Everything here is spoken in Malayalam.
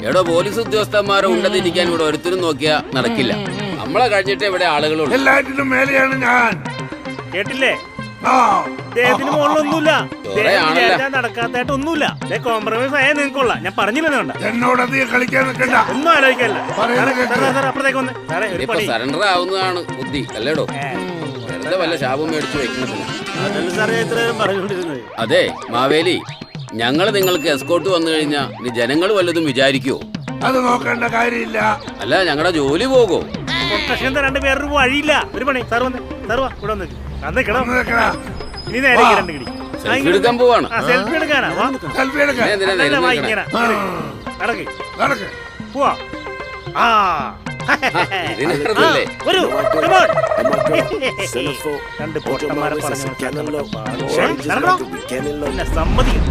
എടോ പോലീസ് ഉദ്യോഗസ്ഥന്മാരെ ഉണ്ടെന്നിരിക്കാൻ ഇവിടെ ഒരുത്തരും നോക്കിയാ നടക്കില്ല. നമ്മളെ കഴിഞ്ഞിട്ട് ഇവിടെ ആളുകളുണ്ട്. എല്ലാറ്റിനും മേലെയാണ് ഞാൻ. കേട്ടില്ലേ? ആ, ദേഹത്തിന് മുകളിലൊന്നുമില്ല, ചൊറയാണല്ലോ. നടക്കാത്തായിട്ട് ഒന്നുമില്ല. കോംപ്രമൈസ് ആയാൽ നിങ്ങൾക്കുള്ള ഞാൻ പറഞ്ഞില്ലെന്ന് വേണ്ട. എന്നോട് അധികം കളിക്കാൻ നിൽക്കണ്ട. ഒന്നും ആലോചിക്കല്ല. പറയുന്നത് കേൾക്ക്. അപ്പുറത്തേക്ക് വന്ന് ഒരു ഇപ്പൊ പണി. സറണ്ടർ ആവുന്നതാണ് ബുദ്ധി അല്ലേടോ? വെറുതെ വല്ല ശാപം മേടിച്ചു വെക്കുന്നില്ല. അതല്ല സാറേ ഇത്രയും പറഞ്ഞുകൊണ്ടിരുന്നത്. അതെ മാവേലി, ഞങ്ങള് നിങ്ങൾക്ക് എസ്കോർട്ട് വന്നു കഴിഞ്ഞാ ഇനി ജനങ്ങൾ വല്ലതും വിചാരിക്കുവോ? അത് നോക്കേണ്ട കാര്യമില്ല. അല്ല ഞങ്ങളുടെ ജോലി പോകോ? പ്രൊട്ടക്ഷൻ തരാണ്ട് വേറൊരു വഴിയില്ല. ഒരു പണി സാർ വന്ന് സാർ വാ ഇവിടെ വന്ന് നിൽക്കണം. ഒന്ന് നിൽക്കടാ. ഇനി നേരെ രണ്ട് കിടി സെൽഫി എടുക്കാൻ പോവാണ്. സെൽഫി എടുക്കാനാ. വാ. സെൽഫി എടുക്കാൻ. എന്തിനാ അല്ലല്ല, വാ, നേരം ഇങ്ങനെ. നടക്ക് നടക്ക്. പോവാ. ആ ഇതിനല്ലേ വരൂ. Come on. രണ്ട് പൊട്ടന്മാരെ പറഞ്ഞു സമ്മതിക്കും.